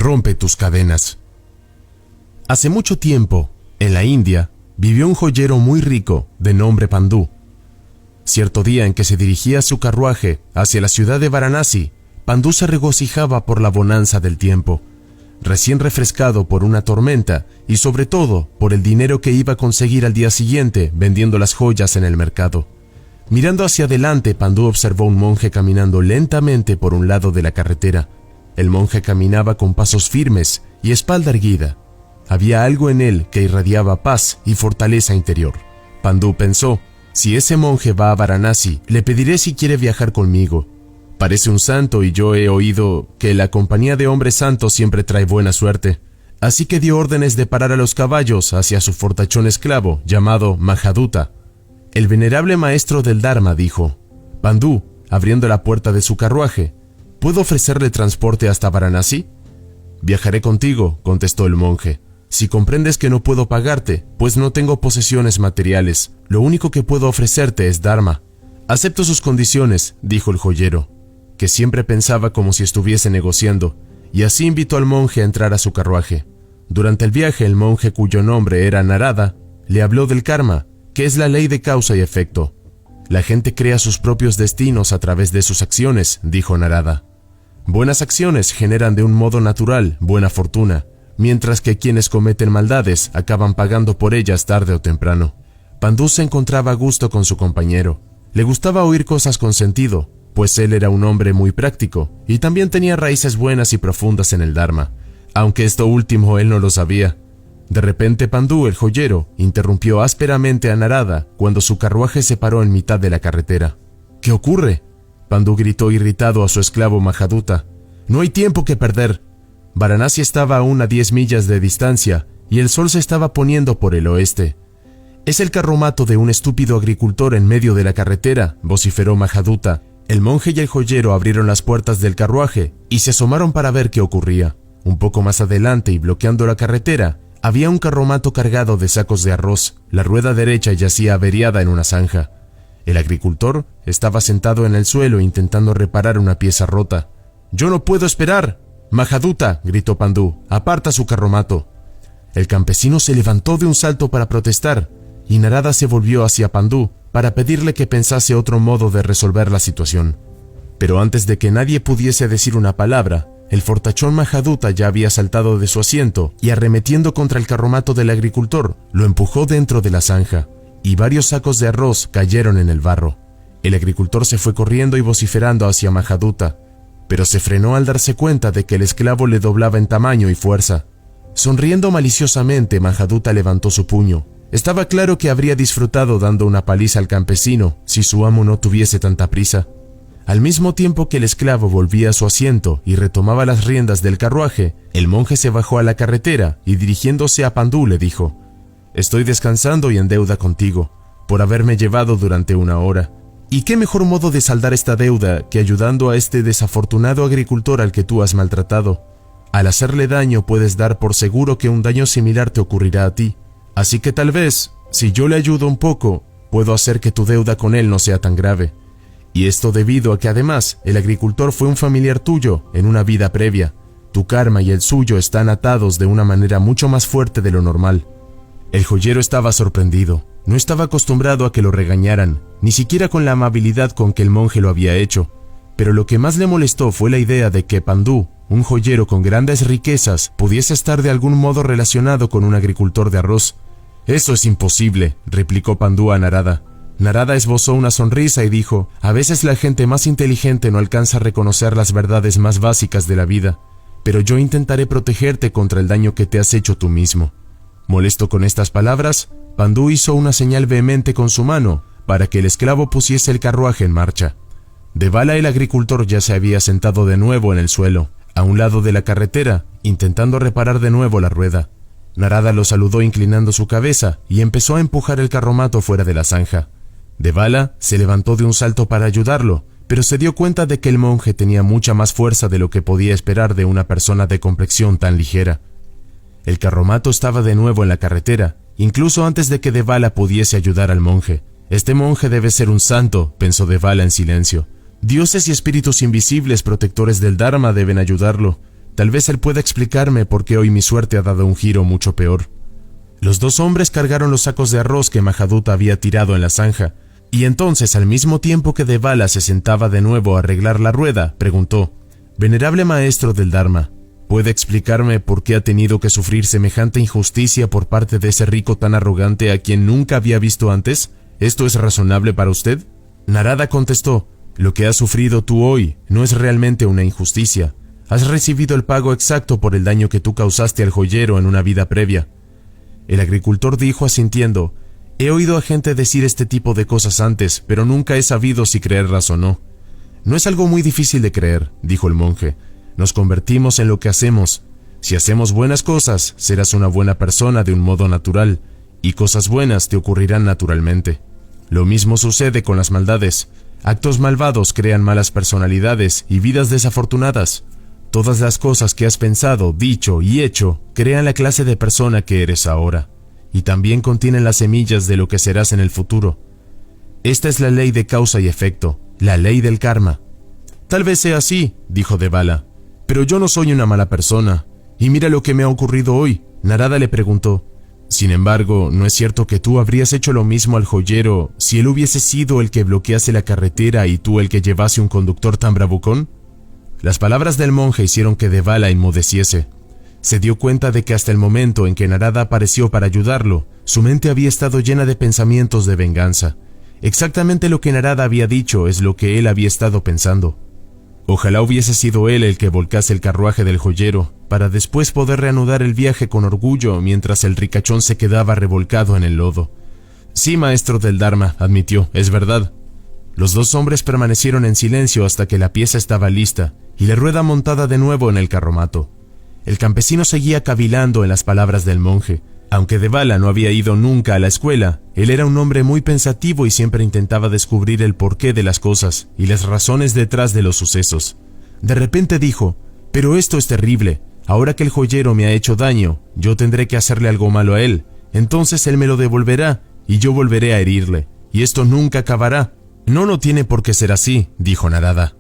rompe tus cadenas. Hace mucho tiempo, en la India, vivió un joyero muy rico de nombre Pandú. Cierto día en que se dirigía su carruaje hacia la ciudad de Varanasi, Pandú se regocijaba por la bonanza del tiempo, recién refrescado por una tormenta y sobre todo por el dinero que iba a conseguir al día siguiente vendiendo las joyas en el mercado. Mirando hacia adelante, Pandú observó un monje caminando lentamente por un lado de la carretera. El monje caminaba con pasos firmes y espalda erguida. Había algo en él que irradiaba paz y fortaleza interior. Pandú pensó: si ese monje va a Varanasi, le pediré si quiere viajar conmigo. Parece un santo y yo he oído que la compañía de hombres santos siempre trae buena suerte. Así que dio órdenes de parar a los caballos hacia su fortachón esclavo llamado Mahaduta. El venerable maestro del Dharma dijo: Pandú, abriendo la puerta de su carruaje, ¿puedo ofrecerle transporte hasta Varanasi? Viajaré contigo, contestó el monje. Si comprendes que no puedo pagarte, pues no tengo posesiones materiales, lo único que puedo ofrecerte es Dharma. Acepto sus condiciones, dijo el joyero, que siempre pensaba como si estuviese negociando, y así invitó al monje a entrar a su carruaje. Durante el viaje, el monje, cuyo nombre era Narada, le habló del karma, que es la ley de causa y efecto. La gente crea sus propios destinos a través de sus acciones, dijo Narada. Buenas acciones generan de un modo natural buena fortuna, mientras que quienes cometen maldades acaban pagando por ellas tarde o temprano. Pandú se encontraba a gusto con su compañero. Le gustaba oír cosas con sentido, pues él era un hombre muy práctico y también tenía raíces buenas y profundas en el Dharma, aunque esto último él no lo sabía. De repente Pandú, el joyero, interrumpió ásperamente a Narada cuando su carruaje se paró en mitad de la carretera. ¿Qué ocurre?, Pandú gritó irritado a su esclavo Mahaduta. No hay tiempo que perder. Varanasi estaba aún a 10 millas de distancia y el sol se estaba poniendo por el oeste. Es el carromato de un estúpido agricultor en medio de la carretera, vociferó Mahaduta. El monje y el joyero abrieron las puertas del carruaje y se asomaron para ver qué ocurría. Un poco más adelante y bloqueando la carretera, había un carromato cargado de sacos de arroz. La rueda derecha yacía averiada en una zanja. El agricultor estaba sentado en el suelo intentando reparar una pieza rota. «¡Yo no puedo esperar!» «Mahaduta», gritó Pandú, «aparta su carromato». El campesino se levantó de un salto para protestar, y Narada se volvió hacia Pandú para pedirle que pensase otro modo de resolver la situación. Pero antes de que nadie pudiese decir una palabra, el fortachón Mahaduta ya había saltado de su asiento y, arremetiendo contra el carromato del agricultor, lo empujó dentro de la zanja, y varios sacos de arroz cayeron en el barro. El agricultor se fue corriendo y vociferando hacia Mahaduta, pero se frenó al darse cuenta de que el esclavo le doblaba en tamaño y fuerza. Sonriendo maliciosamente, Mahaduta levantó su puño. Estaba claro que habría disfrutado dando una paliza al campesino si su amo no tuviese tanta prisa. Al mismo tiempo que el esclavo volvía a su asiento y retomaba las riendas del carruaje, el monje se bajó a la carretera y, dirigiéndose a Pandú, le dijo: «Estoy descansando y en deuda contigo, por haberme llevado durante 1 hora. ¿Y qué mejor modo de saldar esta deuda que ayudando a este desafortunado agricultor al que tú has maltratado? Al hacerle daño puedes dar por seguro que un daño similar te ocurrirá a ti. Así que tal vez, si yo le ayudo un poco, puedo hacer que tu deuda con él no sea tan grave. Y esto debido a que además el agricultor fue un familiar tuyo en una vida previa. Tu karma y el suyo están atados de una manera mucho más fuerte de lo normal». El joyero estaba sorprendido. No estaba acostumbrado a que lo regañaran, ni siquiera con la amabilidad con que el monje lo había hecho. Pero lo que más le molestó fue la idea de que Pandú, un joyero con grandes riquezas, pudiese estar de algún modo relacionado con un agricultor de arroz. «Eso es imposible», replicó Pandú a Narada. Narada esbozó una sonrisa y dijo: «A veces la gente más inteligente no alcanza a reconocer las verdades más básicas de la vida, pero yo intentaré protegerte contra el daño que te has hecho tú mismo». Molesto con estas palabras, Pandú hizo una señal vehemente con su mano para que el esclavo pusiese el carruaje en marcha. Devala, el agricultor, ya se había sentado de nuevo en el suelo, a un lado de la carretera, intentando reparar de nuevo la rueda. Narada lo saludó inclinando su cabeza y empezó a empujar el carromato fuera de la zanja. Devala se levantó de un salto para ayudarlo, pero se dio cuenta de que el monje tenía mucha más fuerza de lo que podía esperar de una persona de complexión tan ligera. El carromato estaba de nuevo en la carretera, incluso antes de que Devala pudiese ayudar al monje. «Este monje debe ser un santo», pensó Devala en silencio. «Dioses y espíritus invisibles protectores del Dharma deben ayudarlo, Tal vez él pueda explicarme por qué hoy mi suerte ha dado un giro mucho peor. Los dos hombres cargaron los sacos de arroz que Mahaduta había tirado en la zanja, y entonces, al mismo tiempo que Devala se sentaba de nuevo a arreglar la rueda, preguntó: «Venerable maestro del Dharma, ¿puede explicarme por qué ha tenido que sufrir semejante injusticia por parte de ese rico tan arrogante a quien nunca había visto antes? ¿Esto es razonable para usted?». Narada contestó: «Lo que has sufrido tú hoy no es realmente una injusticia. Has recibido el pago exacto por el daño que tú causaste al joyero en una vida previa». El agricultor dijo asintiendo: «He oído a gente decir este tipo de cosas antes, pero nunca he sabido si creerlas o no». «No es algo muy difícil de creer», dijo el monje. «Nos convertimos en lo que hacemos. Si hacemos buenas cosas, serás una buena persona de un modo natural, y cosas buenas te ocurrirán naturalmente. Lo mismo sucede con las maldades. Actos malvados crean malas personalidades y vidas desafortunadas. Todas las cosas que has pensado, dicho y hecho crean la clase de persona que eres ahora, y también contienen las semillas de lo que serás en el futuro. Esta es la ley de causa y efecto, la ley del karma». «Tal vez sea así», dijo Devala, «pero yo no soy una mala persona, y mira lo que me ha ocurrido hoy». Narada le preguntó: «Sin embargo, ¿no es cierto que tú habrías hecho lo mismo al joyero si él hubiese sido el que bloquease la carretera y tú el que llevase un conductor tan bravucón?». Las palabras del monje hicieron que Devala enmudeciese. Se dio cuenta de que hasta el momento en que Narada apareció para ayudarlo, su mente había estado llena de pensamientos de venganza. Exactamente lo que Narada había dicho es lo que él había estado pensando. Ojalá hubiese sido él el que volcase el carruaje del joyero, para después poder reanudar el viaje con orgullo mientras el ricachón se quedaba revolcado en el lodo. «Sí, maestro del Dharma», admitió, «es verdad». Los dos hombres permanecieron en silencio hasta que la pieza estaba lista y la rueda montada de nuevo en el carromato. El campesino seguía cavilando en las palabras del monje. Aunque Devala no había ido nunca a la escuela, él era un hombre muy pensativo y siempre intentaba descubrir el porqué de las cosas y las razones detrás de los sucesos. De repente dijo: «Pero esto es terrible. Ahora que el joyero me ha hecho daño, yo tendré que hacerle algo malo a él. Entonces él me lo devolverá y yo volveré a herirle. Y esto nunca acabará». «No tiene por qué ser así», dijo Narada.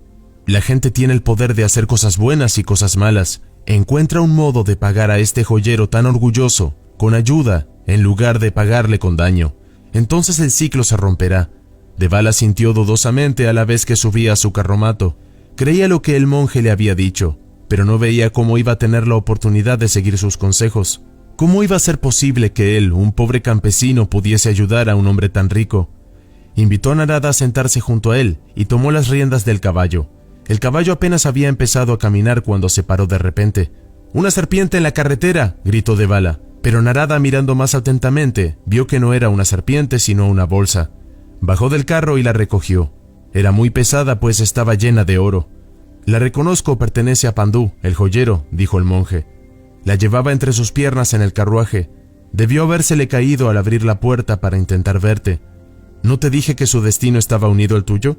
«La gente tiene el poder de hacer cosas buenas y cosas malas. Encuentra un modo de pagar a este joyero tan orgulloso, con ayuda, en lugar de pagarle con daño. Entonces el ciclo se romperá». Devala sintió dudosamente a la vez que subía a su carromato. Creía lo que el monje le había dicho, pero no veía cómo iba a tener la oportunidad de seguir sus consejos. ¿Cómo iba a ser posible que él, un pobre campesino, pudiese ayudar a un hombre tan rico? Invitó a Narada a sentarse junto a él y tomó las riendas del caballo. El caballo apenas había empezado a caminar cuando se paró de repente. «¡Una serpiente en la carretera!», gritó Devala, pero Narada, mirando más atentamente, vio que no era una serpiente sino una bolsa. Bajó del carro y la recogió. Era muy pesada pues estaba llena de oro. «La reconozco, pertenece a Pandú, el joyero», dijo el monje. La llevaba entre sus piernas en el carruaje. Debió habérsele caído al abrir la puerta para intentar verte. ¿No te dije que su destino estaba unido al tuyo?».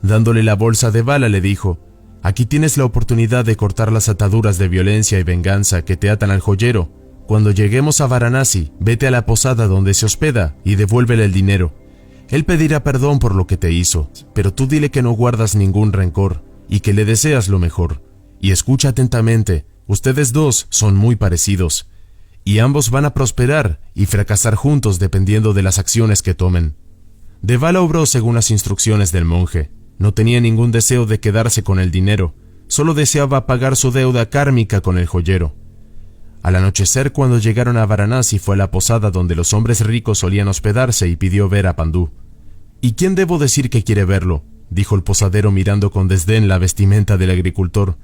Dándole la bolsa de Devala le dijo: «Aquí tienes la oportunidad de cortar las ataduras de violencia y venganza que te atan al joyero. Cuando lleguemos a Varanasi, vete a la posada donde se hospeda y devuélvele el dinero. Él pedirá perdón por lo que te hizo, pero tú dile que no guardas ningún rencor y que le deseas lo mejor. Y escucha atentamente, ustedes dos son muy parecidos, y ambos van a prosperar y fracasar juntos dependiendo de las acciones que tomen». Devala obró según las instrucciones del monje. No tenía ningún deseo de quedarse con el dinero, solo deseaba pagar su deuda kármica con el joyero. Al anochecer, cuando llegaron a Varanasi, fue a la posada donde los hombres ricos solían hospedarse y pidió ver a Pandú. «¿Y quién debo decir que quiere verlo?», dijo el posadero mirando con desdén la vestimenta del agricultor.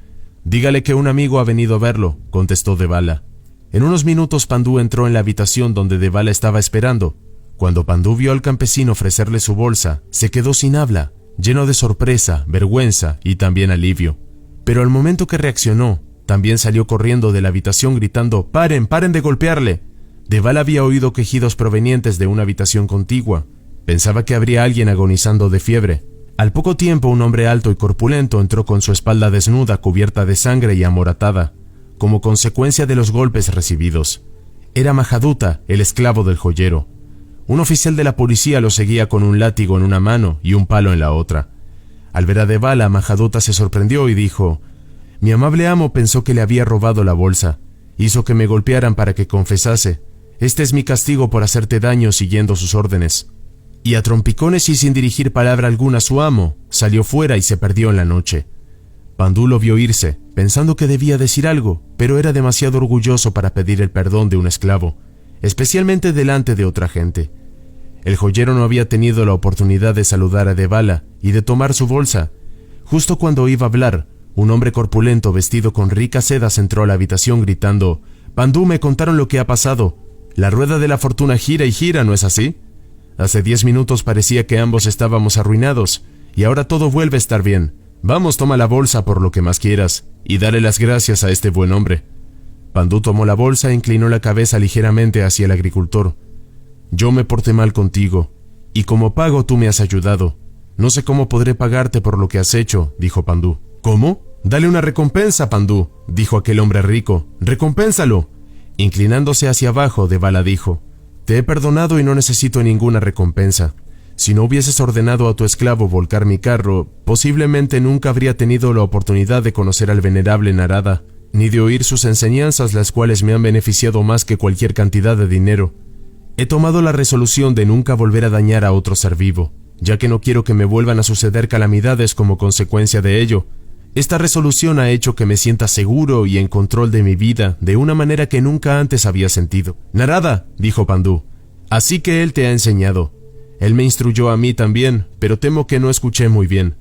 «Dígale que un amigo ha venido a verlo», contestó Devala. En unos minutos Pandú entró en la habitación donde Devala estaba esperando. Cuando Pandú vio al campesino ofrecerle su bolsa, se quedó sin habla, lleno de sorpresa, vergüenza y también alivio. Pero al momento que reaccionó, también salió corriendo de la habitación gritando: «¡Paren, paren de golpearle!». Devala había oído quejidos provenientes de una habitación contigua. Pensaba que habría alguien agonizando de fiebre. Al poco tiempo, un hombre alto y corpulento entró con su espalda desnuda, cubierta de sangre y amoratada, como consecuencia de los golpes recibidos. Era Mahaduta, el esclavo del joyero. Un oficial de la policía lo seguía con un látigo en una mano y un palo en la otra. Al ver a Devala, Mahaduta se sorprendió y dijo: Mi amable amo pensó que le había robado la bolsa. Hizo que me golpearan para que confesase. Este es mi castigo por hacerte daño siguiendo sus órdenes. Y a trompicones y sin dirigir palabra alguna a su amo, salió fuera y se perdió en la noche. Pandú lo vio irse, pensando que debía decir algo, pero era demasiado orgulloso para pedir el perdón de un esclavo, especialmente delante de otra gente. El joyero no había tenido la oportunidad de saludar a Devala y de tomar su bolsa. Justo cuando iba a hablar, un hombre corpulento vestido con ricas sedas entró a la habitación gritando: «Pandú, me contaron lo que ha pasado. La rueda de la fortuna gira y gira, ¿no es así? Hace 10 minutos parecía que ambos estábamos arruinados, y ahora todo vuelve a estar bien. Vamos, toma la bolsa por lo que más quieras, y dale las gracias a este buen hombre». Pandú tomó la bolsa e inclinó la cabeza ligeramente hacia el agricultor. «Yo me porté mal contigo, y como pago tú me has ayudado. No sé cómo podré pagarte por lo que has hecho», dijo Pandú. «¿Cómo? Dale una recompensa, Pandú», dijo aquel hombre rico. «Recompénsalo». Inclinándose hacia abajo, Devala dijo: «Te he perdonado y no necesito ninguna recompensa. Si no hubieses ordenado a tu esclavo volcar mi carro, posiblemente nunca habría tenido la oportunidad de conocer al venerable Narada, ni de oír sus enseñanzas, las cuales me han beneficiado más que cualquier cantidad de dinero. He tomado la resolución de nunca volver a dañar a otro ser vivo, ya que no quiero que me vuelvan a suceder calamidades como consecuencia de ello. Esta resolución ha hecho que me sienta seguro y en control de mi vida de una manera que nunca antes había sentido». «Narada», dijo Pandú, «así que él te ha enseñado. Él me instruyó a mí también, pero temo que no escuché muy bien.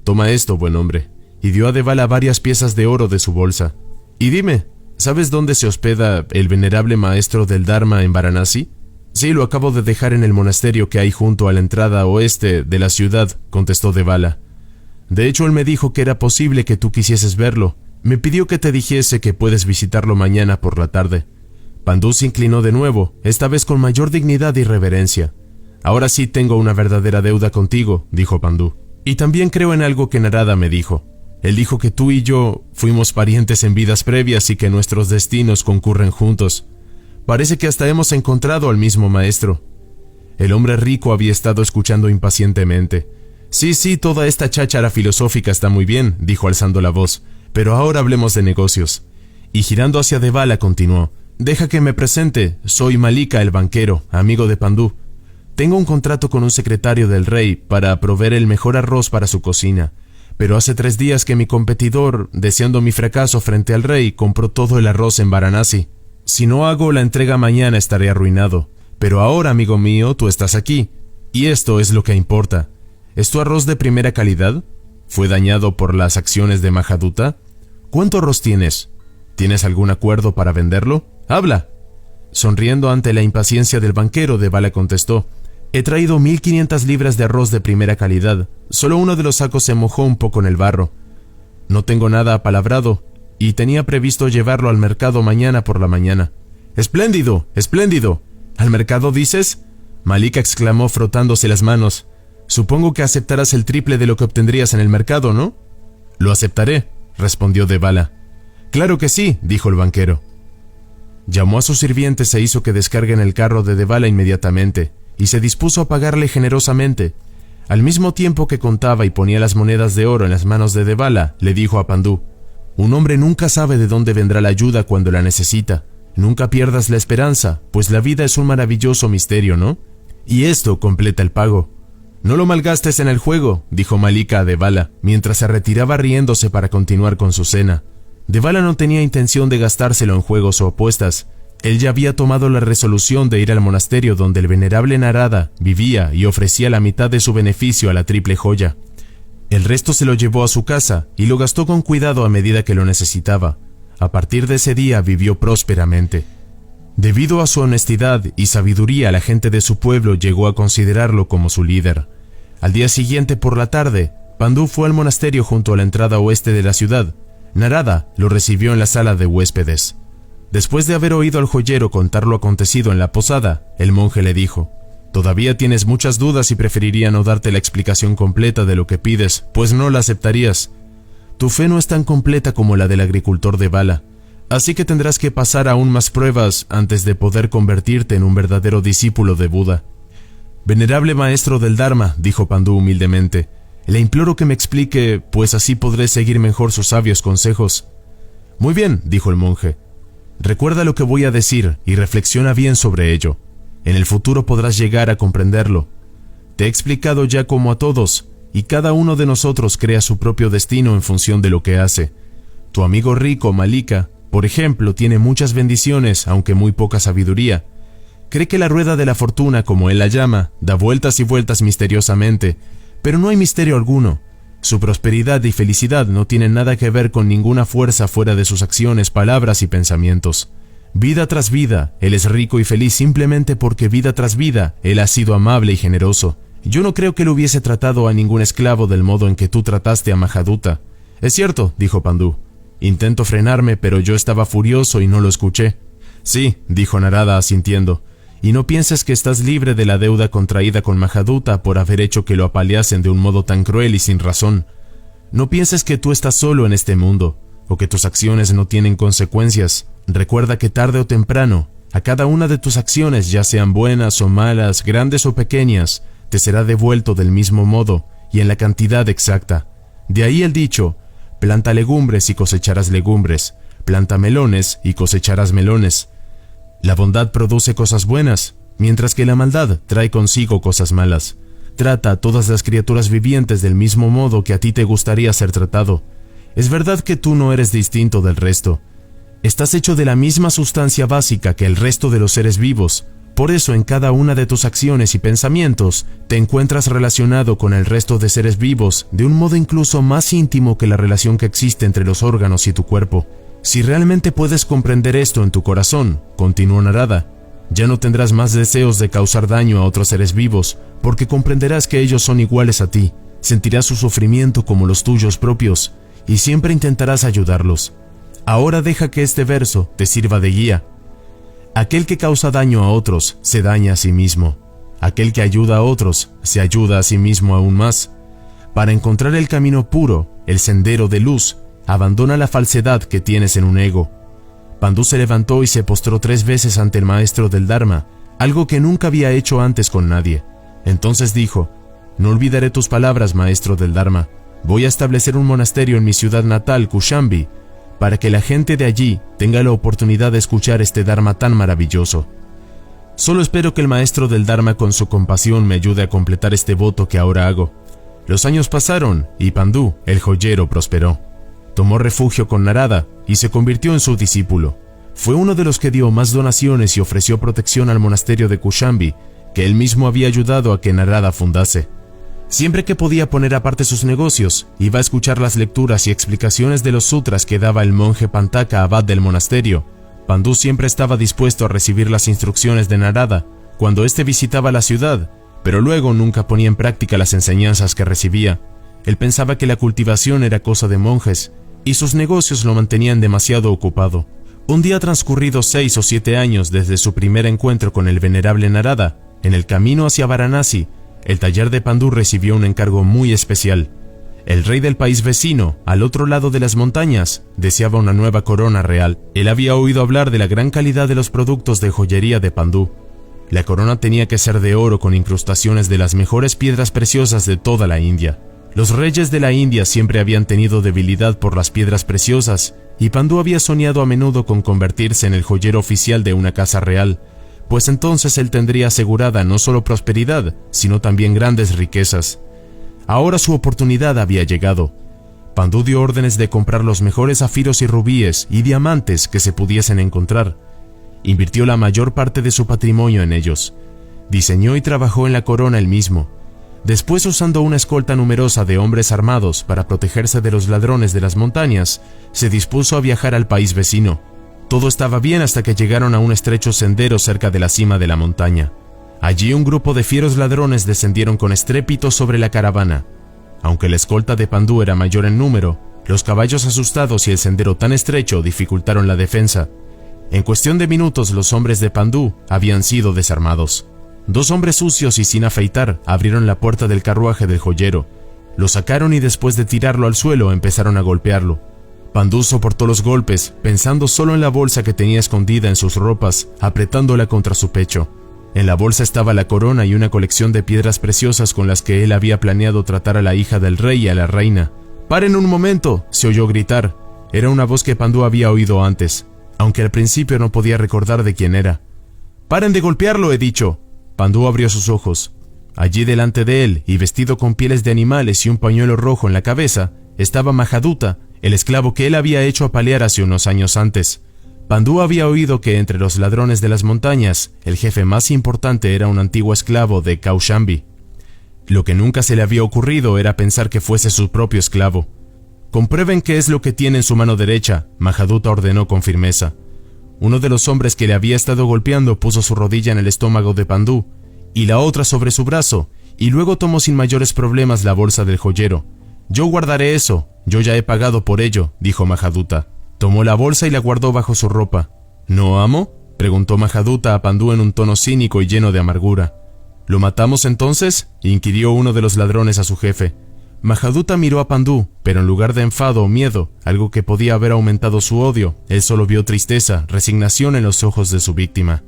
Toma esto, buen hombre», y dio a Devala varias piezas de oro de su bolsa. «Y dime, ¿sabes dónde se hospeda el venerable maestro del Dharma en Varanasi?» «Sí, lo acabo de dejar en el monasterio que hay junto a la entrada oeste de la ciudad», contestó Devala. «De hecho, él me dijo que era posible que tú quisieses verlo. Me pidió que te dijese que puedes visitarlo mañana por la tarde». Pandú se inclinó de nuevo, esta vez con mayor dignidad y reverencia. «Ahora sí tengo una verdadera deuda contigo», dijo Pandú. «Y también creo en algo que Narada me dijo. Él dijo que tú y yo fuimos parientes en vidas previas y que nuestros destinos concurren juntos. Parece que hasta hemos encontrado al mismo maestro». El hombre rico había estado escuchando impacientemente. Sí, toda esta cháchara filosófica está muy bien», dijo alzando la voz, «pero ahora hablemos de negocios». Y girando hacia Devala continuó: «Deja que me presente, soy Malika el banquero, amigo de Pandú. Tengo un contrato con un secretario del rey para proveer el mejor arroz para su cocina, pero hace 3 días que mi competidor, deseando mi fracaso frente al rey, compró todo el arroz en Varanasi. Si no hago la entrega mañana estaré arruinado, pero ahora, amigo mío, tú estás aquí, y esto es lo que importa. ¿Es tu arroz de primera calidad? ¿Fue dañado por las acciones de Mahaduta? ¿Cuánto arroz tienes? ¿Tienes algún acuerdo para venderlo? ¡Habla!». Sonriendo ante la impaciencia del banquero, Devala contestó: «He traído 1500 libras de arroz de primera calidad. Solo uno de los sacos se mojó un poco en el barro. No tengo nada apalabrado, y tenía previsto llevarlo al mercado mañana por la mañana». «¡Espléndido! ¡Espléndido! ¿Al mercado dices?», Malika exclamó frotándose las manos. «Supongo que aceptarás el triple de lo que obtendrías en el mercado, ¿no?». «Lo aceptaré», respondió Devala. «Claro que sí», dijo el banquero. Llamó a sus sirvientes e hizo que descarguen el carro de Devala inmediatamente, y se dispuso a pagarle generosamente. Al mismo tiempo que contaba y ponía las monedas de oro en las manos de Devala, le dijo a Pandú: «Un hombre nunca sabe de dónde vendrá la ayuda cuando la necesita. Nunca pierdas la esperanza, pues la vida es un maravilloso misterio, ¿no? Y esto completa el pago». «No lo malgastes en el juego», dijo Malika a Devala, mientras se retiraba riéndose para continuar con su cena. Devala no tenía intención de gastárselo en juegos o apuestas. Él ya había tomado la resolución de ir al monasterio donde el venerable Narada vivía y ofrecía la mitad de su beneficio a la triple joya. El resto se lo llevó a su casa y lo gastó con cuidado a medida que lo necesitaba. A partir de ese día vivió prósperamente. Debido a su honestidad y sabiduría, la gente de su pueblo llegó a considerarlo como su líder. Al día siguiente por la tarde, Pandú fue al monasterio junto a la entrada oeste de la ciudad. Narada lo recibió en la sala de huéspedes. Después de haber oído al joyero contar lo acontecido en la posada, el monje le dijo: «Todavía tienes muchas dudas y preferiría no darte la explicación completa de lo que pides, pues no la aceptarías. Tu fe no es tan completa como la del agricultor Devala, así que tendrás que pasar aún más pruebas antes de poder convertirte en un verdadero discípulo de Buda». «Venerable maestro del Dharma», dijo Pandú humildemente, Le imploro que me explique, pues así podré seguir mejor sus sabios consejos. Muy bien, dijo el monje. Recuerda lo que voy a decir y reflexiona bien sobre ello. En el futuro podrás llegar a comprenderlo. Te he explicado ya cómo a todos, y cada uno de nosotros crea su propio destino en función de lo que hace. Tu amigo rico, Malika, por ejemplo, tiene muchas bendiciones, aunque muy poca sabiduría. Cree que la rueda de la fortuna, como él la llama, da vueltas y vueltas misteriosamente, pero no hay misterio alguno. Su prosperidad y felicidad no tienen nada que ver con ninguna fuerza fuera de sus acciones, palabras y pensamientos. Vida tras vida, él es rico y feliz simplemente porque vida tras vida, él ha sido amable y generoso. Yo no creo que él hubiese tratado a ningún esclavo del modo en que tú trataste a Mahaduta. Es cierto, dijo Pandú. Intento frenarme, pero yo estaba furioso y no lo escuché. Sí, dijo Narada asintiendo. Y no pienses que estás libre de la deuda contraída con Mahaduta por haber hecho que lo apaleasen de un modo tan cruel y sin razón. No pienses que tú estás solo en este mundo, o que tus acciones no tienen consecuencias. Recuerda que tarde o temprano, a cada una de tus acciones, ya sean buenas o malas, grandes o pequeñas, te será devuelto del mismo modo y en la cantidad exacta. De ahí el dicho, planta legumbres y cosecharás legumbres, planta melones y cosecharás melones. La bondad produce cosas buenas, mientras que la maldad trae consigo cosas malas. Trata a todas las criaturas vivientes del mismo modo que a ti te gustaría ser tratado. Es verdad que tú no eres distinto del resto. Estás hecho de la misma sustancia básica que el resto de los seres vivos. Por eso en cada una de tus acciones y pensamientos te encuentras relacionado con el resto de seres vivos de un modo incluso más íntimo que la relación que existe entre los órganos y tu cuerpo. Si realmente puedes comprender esto en tu corazón, continuó Narada, ya no tendrás más deseos de causar daño a otros seres vivos, porque comprenderás que ellos son iguales a ti, sentirás su sufrimiento como los tuyos propios, y siempre intentarás ayudarlos. Ahora deja que este verso te sirva de guía. Aquel que causa daño a otros se daña a sí mismo. Aquel que ayuda a otros se ayuda a sí mismo aún más. Para encontrar el camino puro, el sendero de luz, abandona la falsedad que tienes en un ego. Pandú se levantó y se postró 3 veces ante el maestro del Dharma, algo que nunca había hecho antes con nadie. Entonces dijo, no olvidaré tus palabras, maestro del Dharma. Voy a establecer un monasterio en mi ciudad natal, Kushambi, para que la gente de allí tenga la oportunidad de escuchar este Dharma tan maravilloso. Solo espero que el maestro del Dharma con su compasión me ayude a completar este voto que ahora hago. Los años pasaron y Pandú, el joyero, prosperó. Tomó refugio con Narada y se convirtió en su discípulo. Fue uno de los que dio más donaciones y ofreció protección al monasterio de Kushambi, que él mismo había ayudado a que Narada fundase. Siempre que podía poner aparte sus negocios, iba a escuchar las lecturas y explicaciones de los sutras que daba el monje Pantaka, abad del monasterio. Pandú siempre estaba dispuesto a recibir las instrucciones de Narada cuando éste visitaba la ciudad, pero luego nunca ponía en práctica las enseñanzas que recibía. Él pensaba que la cultivación era cosa de monjes, y sus negocios lo mantenían demasiado ocupado. Un día transcurridos 6 o 7 años desde su primer encuentro con el venerable Narada, en el camino hacia Varanasi, el taller de Pandú recibió un encargo muy especial. El rey del país vecino, al otro lado de las montañas, deseaba una nueva corona real. Él había oído hablar de la gran calidad de los productos de joyería de Pandú. La corona tenía que ser de oro con incrustaciones de las mejores piedras preciosas de toda la India. Los reyes de la India siempre habían tenido debilidad por las piedras preciosas, y Pandú había soñado a menudo con convertirse en el joyero oficial de una casa real, pues entonces él tendría asegurada no solo prosperidad, sino también grandes riquezas. Ahora su oportunidad había llegado. Pandú dio órdenes de comprar los mejores zafiros y rubíes y diamantes que se pudiesen encontrar. Invirtió la mayor parte de su patrimonio en ellos. Diseñó y trabajó en la corona él mismo. Después, usando una escolta numerosa de hombres armados para protegerse de los ladrones de las montañas, se dispuso a viajar al país vecino. Todo estaba bien hasta que llegaron a un estrecho sendero cerca de la cima de la montaña. Allí un grupo de fieros ladrones descendieron con estrépito sobre la caravana. Aunque la escolta de Pandú era mayor en número, los caballos asustados y el sendero tan estrecho dificultaron la defensa. En cuestión de minutos los hombres de Pandú habían sido desarmados. 2 hombres sucios y sin afeitar abrieron la puerta del carruaje del joyero. Lo sacaron y después de tirarlo al suelo empezaron a golpearlo. Pandú soportó los golpes, pensando solo en la bolsa que tenía escondida en sus ropas, apretándola contra su pecho. En la bolsa estaba la corona y una colección de piedras preciosas con las que él había planeado tratar a la hija del rey y a la reina. «¡Paren un momento!», se oyó gritar. Era una voz que Pandú había oído antes, aunque al principio no podía recordar de quién era. «¡Paren de golpearlo, he dicho!». Pandú abrió sus ojos. Allí delante de él, y vestido con pieles de animales y un pañuelo rojo en la cabeza, estaba Mahaduta, el esclavo que él había hecho apalear hace unos años antes. Pandú había oído que entre los ladrones de las montañas, el jefe más importante era un antiguo esclavo de Kaushambi. Lo que nunca se le había ocurrido era pensar que fuese su propio esclavo. «Comprueben qué es lo que tiene en su mano derecha», Mahaduta ordenó con firmeza. Uno de los hombres que le había estado golpeando puso su rodilla en el estómago de Pandú, y la otra sobre su brazo, y luego tomó sin mayores problemas la bolsa del joyero. «Yo guardaré eso, yo ya he pagado por ello», dijo Mahaduta. Tomó la bolsa y la guardó bajo su ropa. «¿No, amo?», preguntó Mahaduta a Pandú en un tono cínico y lleno de amargura. «¿Lo matamos entonces?», inquirió uno de los ladrones a su jefe. Mahaduta miró a Pandú, pero en lugar de enfado o miedo, algo que podía haber aumentado su odio, él solo vio tristeza, resignación en los ojos de su víctima.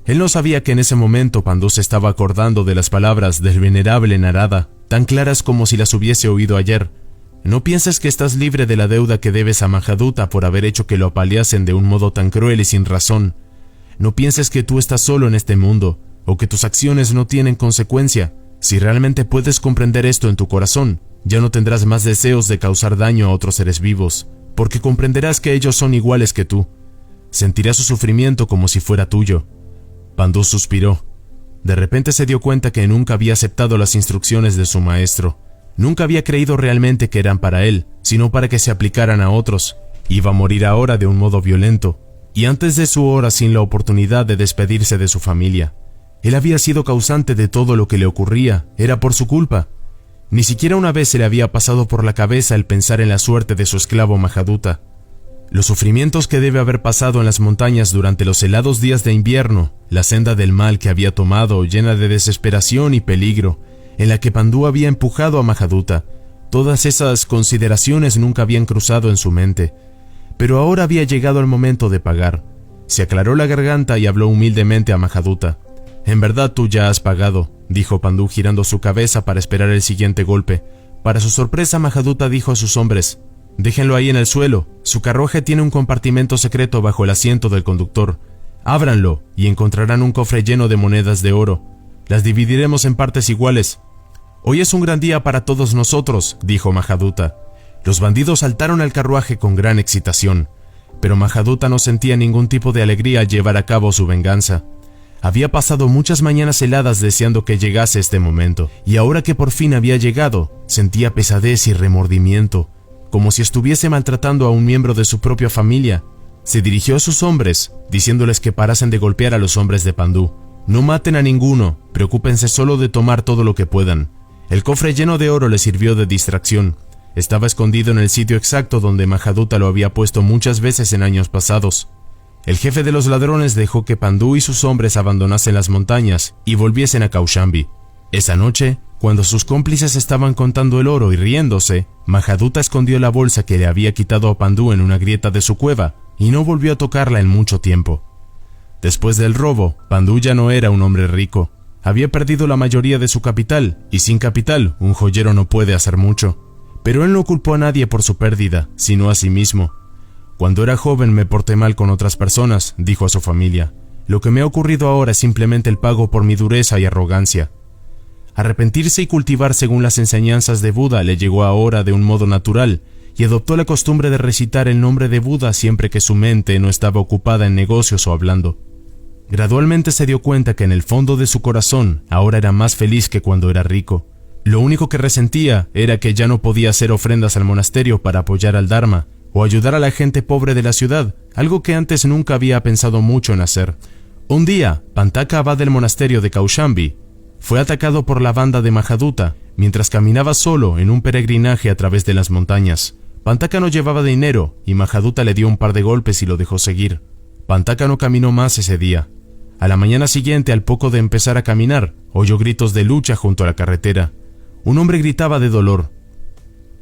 Él no sabía que en ese momento Pandú se estaba acordando de las palabras del venerable Narada, tan claras como si las hubiese oído ayer. «No pienses que estás libre de la deuda que debes a Mahaduta por haber hecho que lo apaleasen de un modo tan cruel y sin razón. No pienses que tú estás solo en este mundo, o que tus acciones no tienen consecuencia. Si realmente puedes comprender esto en tu corazón, ya no tendrás más deseos de causar daño a otros seres vivos, porque comprenderás que ellos son iguales que tú. Sentirás su sufrimiento como si fuera tuyo». Pandú suspiró. De repente se dio cuenta que nunca había aceptado las instrucciones de su maestro. Nunca había creído realmente que eran para él, sino para que se aplicaran a otros. Iba a morir ahora de un modo violento, y antes de su hora sin la oportunidad de despedirse de su familia. Él había sido causante de todo lo que le ocurría, era por su culpa. Ni siquiera una vez se le había pasado por la cabeza el pensar en la suerte de su esclavo Mahaduta. Los sufrimientos que debe haber pasado en las montañas durante los helados días de invierno, la senda del mal que había tomado, llena de desesperación y peligro, en la que Pandú había empujado a Mahaduta, todas esas consideraciones nunca habían cruzado en su mente. Pero ahora había llegado el momento de pagar. Se aclaró la garganta y habló humildemente a Mahaduta. «En verdad tú ya has pagado», dijo Pandú girando su cabeza para esperar el siguiente golpe. Para su sorpresa, Mahaduta dijo a sus hombres: «Déjenlo ahí en el suelo, su carruaje tiene un compartimento secreto bajo el asiento del conductor. Ábranlo y encontrarán un cofre lleno de monedas de oro. Las dividiremos en partes iguales». «Hoy es un gran día para todos nosotros», dijo Mahaduta. Los bandidos saltaron al carruaje con gran excitación, pero Mahaduta no sentía ningún tipo de alegría al llevar a cabo su venganza. Había pasado muchas mañanas heladas deseando que llegase este momento, y ahora que por fin había llegado, sentía pesadez y remordimiento, como si estuviese maltratando a un miembro de su propia familia. Se dirigió a sus hombres, diciéndoles que parasen de golpear a los hombres de Pandú. «No maten a ninguno, preocúpense solo de tomar todo lo que puedan». El cofre lleno de oro le sirvió de distracción. Estaba escondido en el sitio exacto donde Mahaduta lo había puesto muchas veces en años pasados. El jefe de los ladrones dejó que Pandú y sus hombres abandonasen las montañas y volviesen a Kaushambi. Esa noche, cuando sus cómplices estaban contando el oro y riéndose, Mahaduta escondió la bolsa que le había quitado a Pandú en una grieta de su cueva y no volvió a tocarla en mucho tiempo. Después del robo, Pandú ya no era un hombre rico. Había perdido la mayoría de su capital, y sin capital, un joyero no puede hacer mucho. Pero él no culpó a nadie por su pérdida, sino a sí mismo. «Cuando era joven me porté mal con otras personas», dijo a su familia. «Lo que me ha ocurrido ahora es simplemente el pago por mi dureza y arrogancia». Arrepentirse y cultivar según las enseñanzas de Buda le llegó ahora de un modo natural, y adoptó la costumbre de recitar el nombre de Buda siempre que su mente no estaba ocupada en negocios o hablando. Gradualmente se dio cuenta que en el fondo de su corazón ahora era más feliz que cuando era rico. Lo único que resentía era que ya no podía hacer ofrendas al monasterio para apoyar al Dharma o ayudar a la gente pobre de la ciudad, algo que antes nunca había pensado mucho en hacer. Un día, Pantaka, abad del monasterio de Kaushambi, fue atacado por la banda de Mahaduta mientras caminaba solo en un peregrinaje a través de las montañas. Pantaka no llevaba dinero y Mahaduta le dio un par de golpes y lo dejó seguir. Pantaka no caminó más ese día. A la mañana siguiente, al poco de empezar a caminar, oyó gritos de lucha junto a la carretera. Un hombre gritaba de dolor.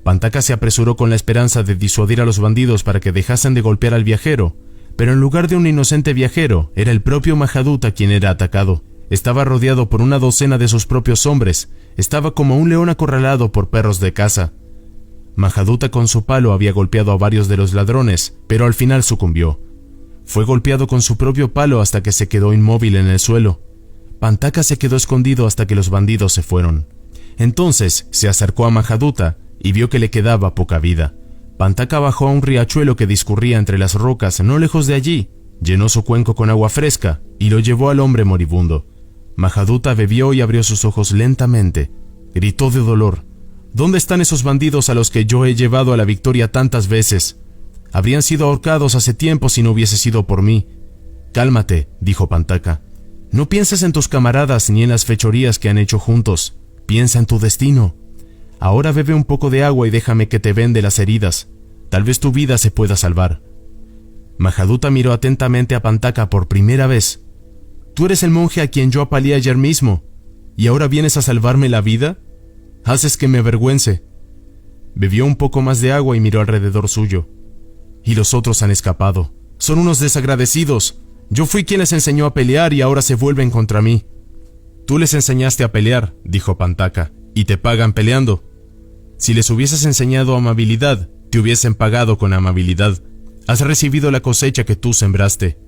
Pantaka se apresuró con la esperanza de disuadir a los bandidos para que dejasen de golpear al viajero, pero en lugar de un inocente viajero, era el propio Mahaduta quien era atacado. Estaba rodeado por una docena de sus propios hombres. Estaba como un león acorralado por perros de caza. Mahaduta con su palo había golpeado a varios de los ladrones, pero al final sucumbió. Fue golpeado con su propio palo hasta que se quedó inmóvil en el suelo. Pantaka se quedó escondido hasta que los bandidos se fueron. Entonces se acercó a Mahaduta y vio que le quedaba poca vida. Pantaka bajó a un riachuelo que discurría entre las rocas no lejos de allí, llenó su cuenco con agua fresca y lo llevó al hombre moribundo. Mahaduta bebió y abrió sus ojos lentamente. Gritó de dolor. ¿Dónde están esos bandidos a los que yo he llevado a la victoria tantas veces? Habrían sido ahorcados hace tiempo si no hubiese sido por mí. Cálmate, dijo Pantaka. No pienses en tus camaradas ni en las fechorías que han hecho juntos. Piensa en tu destino. Ahora bebe un poco de agua y déjame que te vende las heridas. Tal vez tu vida se pueda salvar. Mahaduta miró atentamente a Pantaka por primera vez. ¿Tú eres el monje a quien yo apaleé ayer mismo? ¿Y ahora vienes a salvarme la vida? Haces que me avergüence. Bebió un poco más de agua y miró alrededor suyo. Y los otros han escapado. Son unos desagradecidos. Yo fui quien les enseñó a pelear y ahora se vuelven contra mí. Tú les enseñaste a pelear, dijo Pantaka, y te pagan peleando. Si les hubieses enseñado amabilidad, te hubiesen pagado con amabilidad. Has recibido la cosecha que tú sembraste.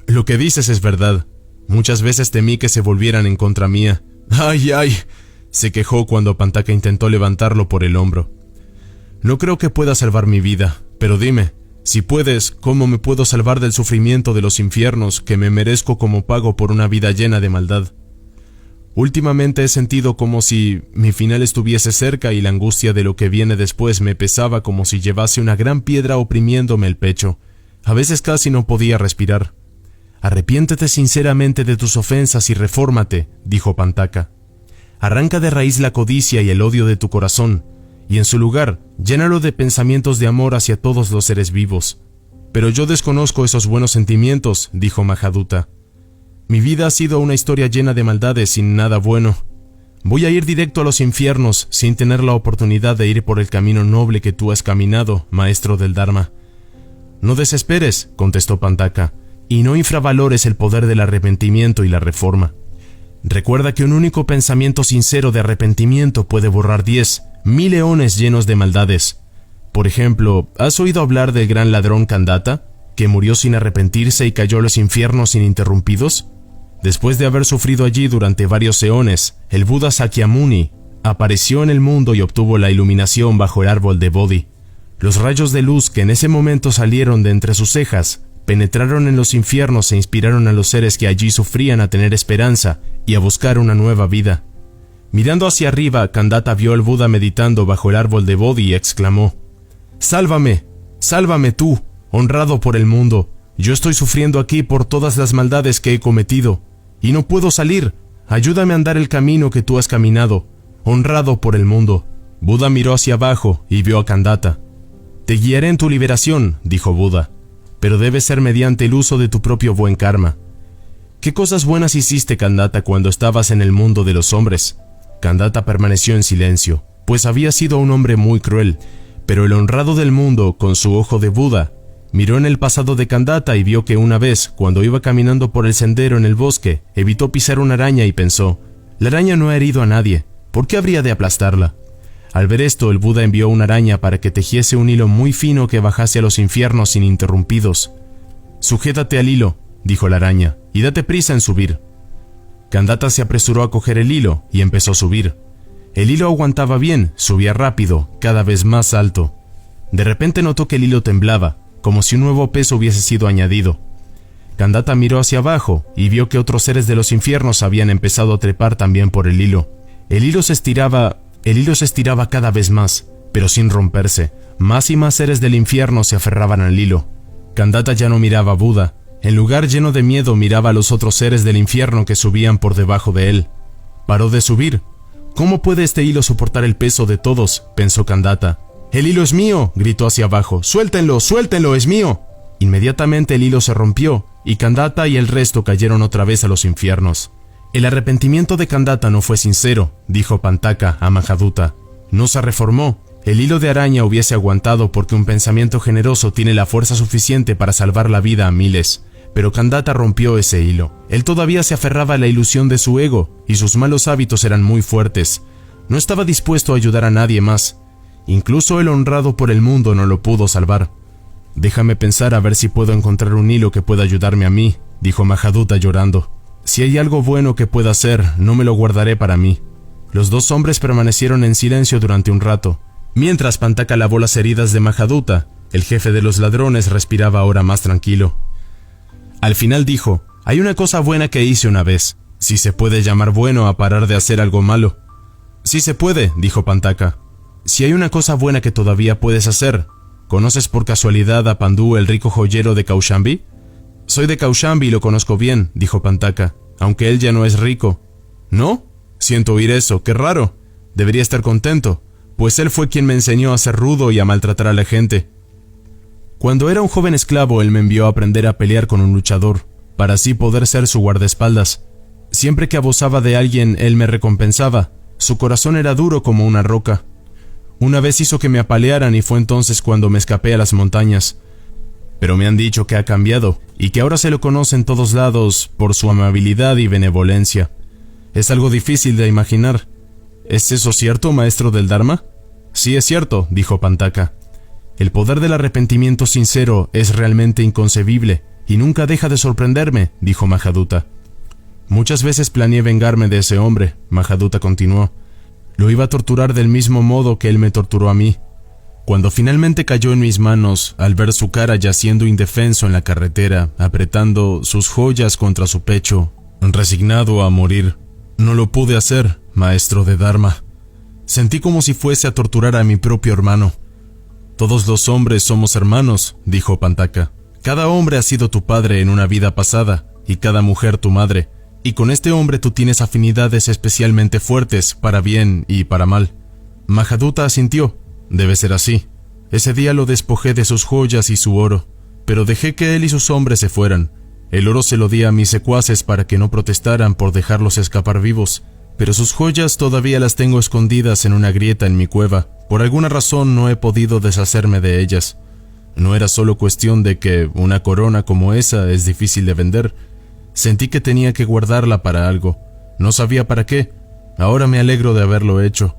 Lo que dices es verdad. Muchas veces temí que se volvieran en contra mía. ¡Ay, ay! Se quejó cuando Pantaka intentó levantarlo por el hombro. No creo que pueda salvar mi vida, pero dime, si puedes, ¿cómo me puedo salvar del sufrimiento de los infiernos que me merezco como pago por una vida llena de maldad? Últimamente he sentido como si mi final estuviese cerca y la angustia de lo que viene después me pesaba como si llevase una gran piedra oprimiéndome el pecho. A veces casi no podía respirar. Arrepiéntete sinceramente de tus ofensas y refórmate, dijo Pantaka. Arranca de raíz la codicia y el odio de tu corazón, y en su lugar, llénalo de pensamientos de amor hacia todos los seres vivos. Pero yo desconozco esos buenos sentimientos, dijo Mahaduta. Mi vida ha sido una historia llena de maldades sin nada bueno. Voy a ir directo a los infiernos sin tener la oportunidad de ir por el camino noble que tú has caminado, maestro del Dharma. No desesperes, contestó Pantaka, y no infravalores el poder del arrepentimiento y la reforma. Recuerda que un único pensamiento sincero de arrepentimiento puede borrar 10,000 leones llenos de maldades. Por ejemplo, ¿has oído hablar del gran ladrón Kandata, que murió sin arrepentirse y cayó a los infiernos ininterrumpidos? Después de haber sufrido allí durante varios eones, el Buda Sakyamuni apareció en el mundo y obtuvo la iluminación bajo el árbol de Bodhi. Los rayos de luz que en ese momento salieron de entre sus cejas penetraron en los infiernos e inspiraron a los seres que allí sufrían a tener esperanza y a buscar una nueva vida. Mirando hacia arriba, Kandata vio al Buda meditando bajo el árbol de Bodhi y exclamó: «¡Sálvame! ¡Sálvame tú, honrado por el mundo! Yo estoy sufriendo aquí por todas las maldades que he cometido, y no puedo salir. Ayúdame a andar el camino que tú has caminado, honrado por el mundo». Buda miró hacia abajo y vio a Kandata. «Te guiaré en tu liberación», dijo Buda, «pero debe ser mediante el uso de tu propio buen karma». «¿Qué cosas buenas hiciste, Kandata, cuando estabas en el mundo de los hombres?» Kandata permaneció en silencio, pues había sido un hombre muy cruel, pero el honrado del mundo, con su ojo de Buda, miró en el pasado de Kandata y vio que una vez, cuando iba caminando por el sendero en el bosque, evitó pisar una araña y pensó: «La araña no ha herido a nadie, ¿por qué habría de aplastarla?». Al ver esto, el Buda envió una araña para que tejiese un hilo muy fino que bajase a los infiernos ininterrumpidos. «Sujétate al hilo», dijo la araña, «y date prisa en subir». Kandata se apresuró a coger el hilo y empezó a subir. El hilo aguantaba bien, subía rápido, cada vez más alto. De repente notó que el hilo temblaba, como si un nuevo peso hubiese sido añadido. Kandata miró hacia abajo y vio que otros seres de los infiernos habían empezado a trepar también por el hilo. El hilo se estiraba cada vez más, pero sin romperse. Más y más seres del infierno se aferraban al hilo. Kandata ya no miraba a Buda. En lugar, lleno de miedo, miraba a los otros seres del infierno que subían por debajo de él. Paró de subir. «¿Cómo puede este hilo soportar el peso de todos?», pensó Kandata. «¡El hilo es mío!», gritó hacia abajo. «¡Suéltenlo, suéltenlo, es mío!». Inmediatamente el hilo se rompió, y Kandata y el resto cayeron otra vez a los infiernos. «El arrepentimiento de Kandata no fue sincero», dijo Pantaka a Mahaduta. «No se reformó. El hilo de araña hubiese aguantado porque un pensamiento generoso tiene la fuerza suficiente para salvar la vida a miles. Pero Kandata rompió ese hilo. Él todavía se aferraba a la ilusión de su ego, y sus malos hábitos eran muy fuertes. No estaba dispuesto a ayudar a nadie más. Incluso el honrado por el mundo no lo pudo salvar. «Déjame pensar a ver si puedo encontrar un hilo que pueda ayudarme a mí», dijo Mahaduta llorando. «Si hay algo bueno que pueda hacer, no me lo guardaré para mí». Los dos hombres permanecieron en silencio durante un rato. Mientras Pantaka lavó las heridas de Mahaduta, el jefe de los ladrones respiraba ahora más tranquilo. Al final dijo: «Hay una cosa buena que hice una vez. Si se puede llamar bueno a parar de hacer algo malo». «Sí se puede», dijo Pantaka. «Si hay una cosa buena que todavía puedes hacer. ¿Conoces por casualidad a Pandú, el rico joyero de Kaushambi?» «Soy de Kaushambi y lo conozco bien», dijo Pantaka, «aunque él ya no es rico». «¿No? Siento oír eso, qué raro. Debería estar contento, pues él fue quien me enseñó a ser rudo y a maltratar a la gente. Cuando era un joven esclavo, él me envió a aprender a pelear con un luchador, para así poder ser su guardaespaldas. Siempre que abusaba de alguien, él me recompensaba. Su corazón era duro como una roca. Una vez hizo que me apalearan y fue entonces cuando me escapé a las montañas. Pero me han dicho que ha cambiado y que ahora se lo conoce en todos lados por su amabilidad y benevolencia. Es algo difícil de imaginar. ¿Es eso cierto, maestro del Dharma?» «Sí, es cierto», dijo Pantaka. «El poder del arrepentimiento sincero es realmente inconcebible y nunca deja de sorprenderme», dijo Mahaduta. «Muchas veces planeé vengarme de ese hombre», Mahaduta continuó. «Lo iba a torturar del mismo modo que él me torturó a mí. Cuando finalmente cayó en mis manos, al ver su cara yaciendo indefenso en la carretera, apretando sus joyas contra su pecho, resignado a morir, no lo pude hacer, maestro de Dharma. Sentí como si fuese a torturar a mi propio hermano». «Todos los hombres somos hermanos», dijo Pantaka. «Cada hombre ha sido tu padre en una vida pasada, y cada mujer tu madre, y con este hombre tú tienes afinidades especialmente fuertes, para bien y para mal». Mahaduta asintió. «Debe ser así. Ese día lo despojé de sus joyas y su oro, pero dejé que él y sus hombres se fueran. El oro se lo di a mis secuaces para que no protestaran por dejarlos escapar vivos, pero sus joyas todavía las tengo escondidas en una grieta en mi cueva. Por alguna razón no he podido deshacerme de ellas. No era solo cuestión de que una corona como esa es difícil de vender. Sentí que tenía que guardarla para algo. No sabía para qué. Ahora me alegro de haberlo hecho».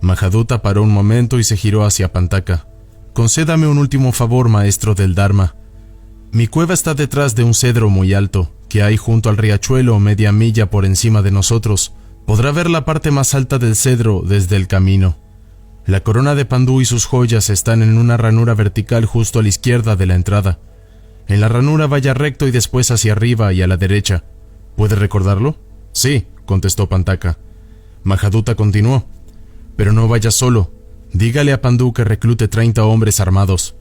Mahaduta paró un momento y se giró hacia Pantaka. «Concédame un último favor, maestro del Dharma. Mi cueva está detrás de un cedro muy alto, que hay junto al riachuelo media milla por encima de nosotros. Podrá ver la parte más alta del cedro desde el camino. La corona de Pandú y sus joyas están en una ranura vertical justo a la izquierda de la entrada. En la ranura vaya recto y después hacia arriba y a la derecha. ¿Puede recordarlo?» «Sí», contestó Pantaka. Mahaduta continuó. «Pero no vaya solo. Dígale a Pandú que reclute 30 hombres armados.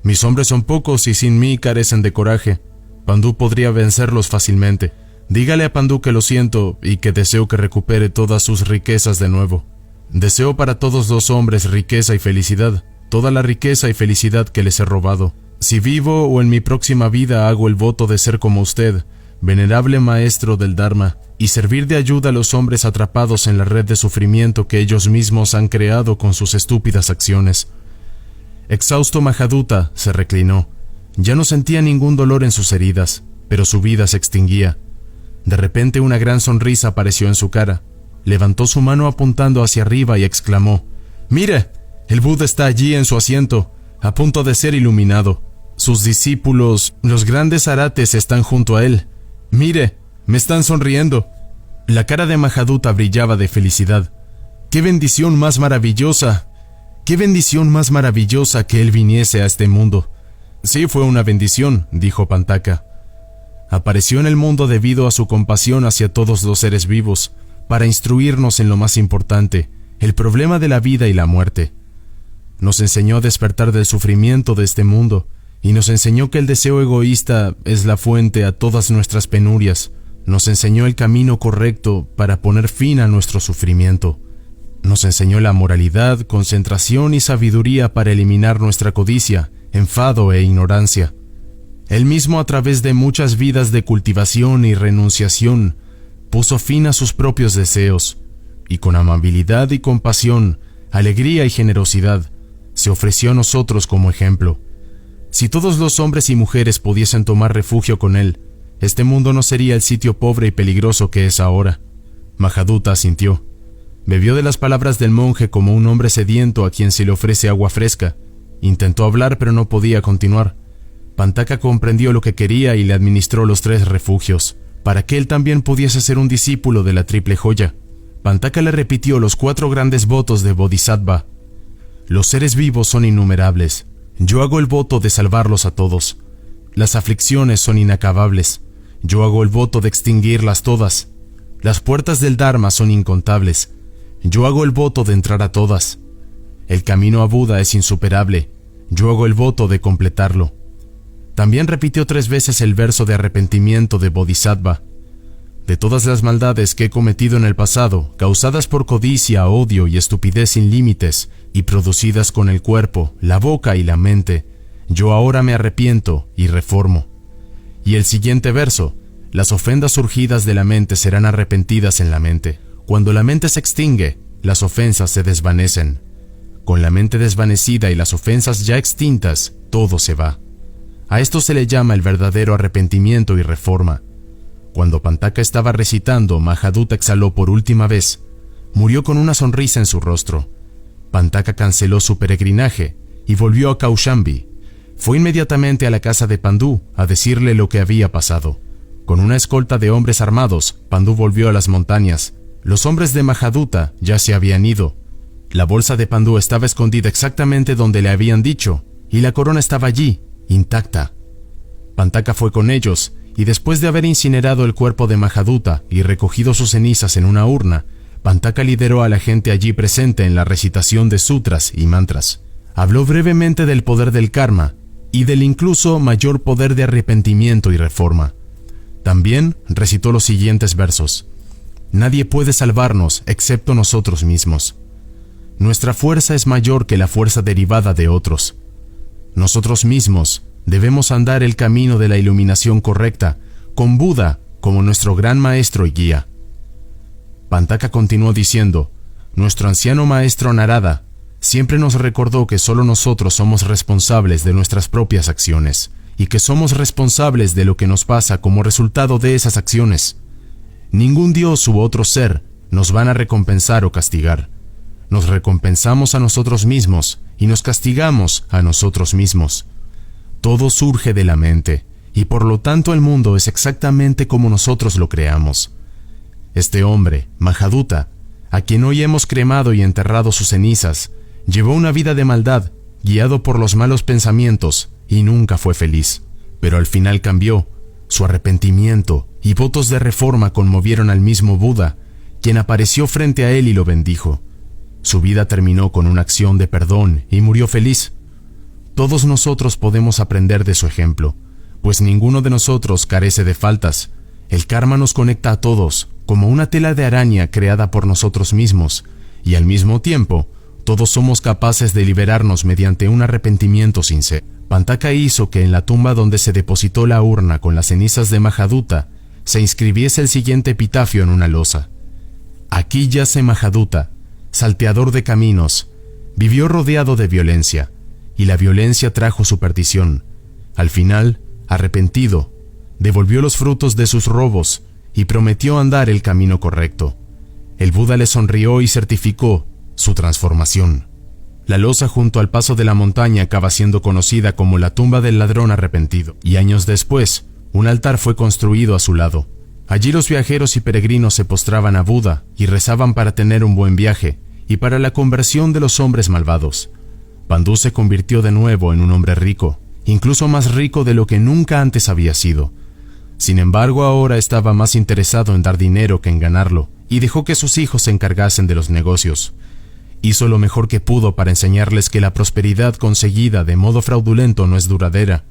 Mis hombres son pocos y sin mí carecen de coraje. Pandú podría vencerlos fácilmente. Dígale a Pandú que lo siento y que deseo que recupere todas sus riquezas de nuevo. Deseo para todos los hombres riqueza y felicidad, toda la riqueza y felicidad que les he robado. Si vivo o en mi próxima vida hago el voto de ser como usted, venerable maestro del Dharma, y servir de ayuda a los hombres atrapados en la red de sufrimiento que ellos mismos han creado con sus estúpidas acciones». Exhausto, Mahaduta se reclinó. Ya no sentía ningún dolor en sus heridas, pero su vida se extinguía. De repente una gran sonrisa apareció en su cara. Levantó su mano apuntando hacia arriba y exclamó: «¡Mire! El Buda está allí en su asiento, a punto de ser iluminado. Sus discípulos, los grandes arates, están junto a él. ¡Mire! Me están sonriendo». La cara de Mahaduta brillaba de felicidad. ¡Qué bendición más maravillosa! ¡Qué bendición más maravillosa que él viniese a este mundo! «Sí, fue una bendición», dijo Pantaka. «Apareció en el mundo debido a su compasión hacia todos los seres vivos, para instruirnos en lo más importante, el problema de la vida y la muerte. Nos enseñó a despertar del sufrimiento de este mundo, y nos enseñó que el deseo egoísta es la fuente a todas nuestras penurias. Nos enseñó el camino correcto para poner fin a nuestro sufrimiento. Nos enseñó la moralidad, concentración y sabiduría para eliminar nuestra codicia, enfado e ignorancia. Él mismo, a través de muchas vidas de cultivación y renunciación, puso fin a sus propios deseos, y con amabilidad y compasión, alegría y generosidad, se ofreció a nosotros como ejemplo. Si todos los hombres y mujeres pudiesen tomar refugio con él, este mundo no sería el sitio pobre y peligroso que es ahora. Mahaduta asintió. Bebió de las palabras del monje como un hombre sediento a quien se le ofrece agua fresca. Intentó hablar, pero no podía continuar. Pantaka comprendió lo que quería y le administró los 3 refugios, para que él también pudiese ser un discípulo de la triple joya. Pantaka le repitió los 4 grandes votos de Bodhisattva. Los seres vivos son innumerables. Yo hago el voto de salvarlos a todos. Las aflicciones son inacabables. Yo hago el voto de extinguirlas todas. Las puertas del Dharma son incontables. Yo hago el voto de entrar a todas. El camino a Buda es insuperable. Yo hago el voto de completarlo. También repitió 3 veces el verso de arrepentimiento de Bodhisattva. De todas las maldades que he cometido en el pasado, causadas por codicia, odio y estupidez sin límites, y producidas con el cuerpo, la boca y la mente, yo ahora me arrepiento y reformo. Y el siguiente verso: las ofensas surgidas de la mente serán arrepentidas en la mente. Cuando la mente se extingue, las ofensas se desvanecen. Con la mente desvanecida y las ofensas ya extintas, todo se va. A esto se le llama el verdadero arrepentimiento y reforma. Cuando Pantaka estaba recitando, Mahaduta exhaló por última vez. Murió con una sonrisa en su rostro. Pantaka canceló su peregrinaje y volvió a Kaushambi. Fue inmediatamente a la casa de Pandú a decirle lo que había pasado. Con una escolta de hombres armados, Pandú volvió a las montañas. Los hombres de Mahaduta ya se habían ido. La bolsa de Pandú estaba escondida exactamente donde le habían dicho, y la corona estaba allí, intacta. Pantaka fue con ellos, y después de haber incinerado el cuerpo de Mahaduta y recogido sus cenizas en una urna, Pantaka lideró a la gente allí presente en la recitación de sutras y mantras. Habló brevemente del poder del karma y del incluso mayor poder de arrepentimiento y reforma. También recitó los siguientes versos: nadie puede salvarnos excepto nosotros mismos. Nuestra fuerza es mayor que la fuerza derivada de otros. Nosotros mismos debemos andar el camino de la iluminación correcta, con Buda como nuestro gran maestro y guía. Pantaka continuó diciendo: nuestro anciano maestro Narada siempre nos recordó que solo nosotros somos responsables de nuestras propias acciones, y que somos responsables de lo que nos pasa como resultado de esas acciones. Ningún dios u otro ser nos van a recompensar o castigar. Nos recompensamos a nosotros mismos y nos castigamos a nosotros mismos. Todo surge de la mente, y por lo tanto el mundo es exactamente como nosotros lo creamos. Este hombre, Mahaduta, a quien hoy hemos cremado y enterrado sus cenizas, llevó una vida de maldad, guiado por los malos pensamientos, y nunca fue feliz. Pero al final cambió. Su arrepentimiento y votos de reforma conmovieron al mismo Buda, quien apareció frente a él y lo bendijo. Su vida terminó con una acción de perdón y murió feliz. Todos nosotros podemos aprender de su ejemplo, pues ninguno de nosotros carece de faltas. El karma nos conecta a todos, como una tela de araña creada por nosotros mismos, y al mismo tiempo, todos somos capaces de liberarnos mediante un arrepentimiento sincero. Pantaka hizo que en la tumba donde se depositó la urna con las cenizas de Mahaduta se inscribiese el siguiente epitafio en una losa: aquí yace Mahaduta, salteador de caminos, vivió rodeado de violencia, y la violencia trajo su perdición. Al final, arrepentido, devolvió los frutos de sus robos y prometió andar el camino correcto. El Buda le sonrió y certificó su transformación. La losa junto al paso de la montaña acaba siendo conocida como la tumba del ladrón arrepentido, y años después, un altar fue construido a su lado. Allí los viajeros y peregrinos se postraban a Buda y rezaban para tener un buen viaje y para la conversión de los hombres malvados. Pandú se convirtió de nuevo en un hombre rico, incluso más rico de lo que nunca antes había sido. Sin embargo, ahora estaba más interesado en dar dinero que en ganarlo, y dejó que sus hijos se encargasen de los negocios. Hizo lo mejor que pudo para enseñarles que la prosperidad conseguida de modo fraudulento no es duradera,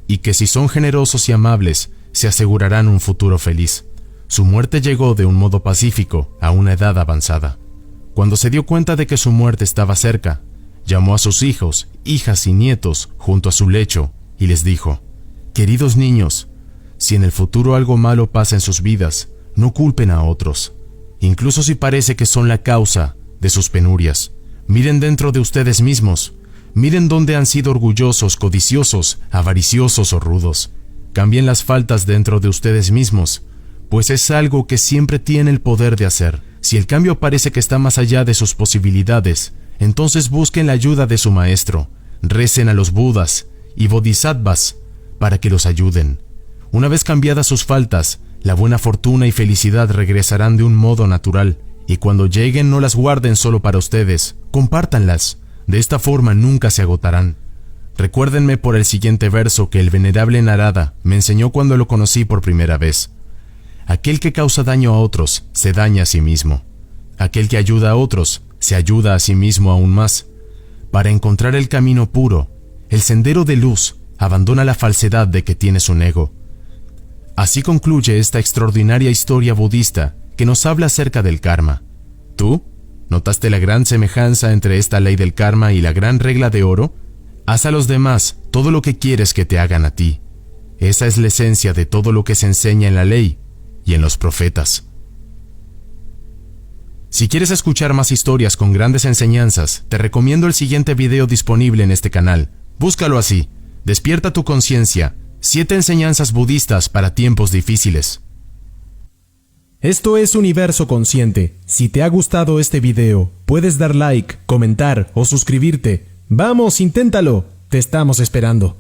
y que si son generosos y amables, se asegurarán un futuro feliz. Su muerte llegó de un modo pacífico a una edad avanzada. Cuando se dio cuenta de que su muerte estaba cerca, llamó a sus hijos, hijas y nietos junto a su lecho y les dijo: queridos niños, si en el futuro algo malo pasa en sus vidas, no culpen a otros, incluso si parece que son la causa de sus penurias. Miren dentro de ustedes mismos, Miren dónde han sido orgullosos, codiciosos, avariciosos o rudos. Cambien las faltas dentro de ustedes mismos, pues es algo que siempre tiene el poder de hacer. Si el cambio parece que está más allá de sus posibilidades, entonces busquen la ayuda de su maestro, recen a los Budas y Bodhisattvas para que los ayuden. Una vez cambiadas sus faltas, la buena fortuna y felicidad regresarán de un modo natural, y cuando lleguen no las guarden solo para ustedes, compártanlas. De esta forma nunca se agotarán. Recuérdenme por el siguiente verso que el venerable Narada me enseñó cuando lo conocí por primera vez. Aquel que causa daño a otros se daña a sí mismo. Aquel que ayuda a otros se ayuda a sí mismo aún más. Para encontrar el camino puro, el sendero de luz, abandona la falsedad de que tienes un ego. Así concluye esta extraordinaria historia budista que nos habla acerca del karma. ¿Tú? ¿Notaste la gran semejanza entre esta ley del karma y la gran regla de oro? Haz a los demás todo lo que quieres que te hagan a ti. Esa es la esencia de todo lo que se enseña en la ley y en los profetas. Si quieres escuchar más historias con grandes enseñanzas, te recomiendo el siguiente video disponible en este canal. Búscalo así: Despierta tu conciencia, 7 enseñanzas budistas para tiempos difíciles. Esto es Universo Consciente. Si te ha gustado este video, puedes dar like, comentar o suscribirte. ¡Vamos, inténtalo! Te estamos esperando.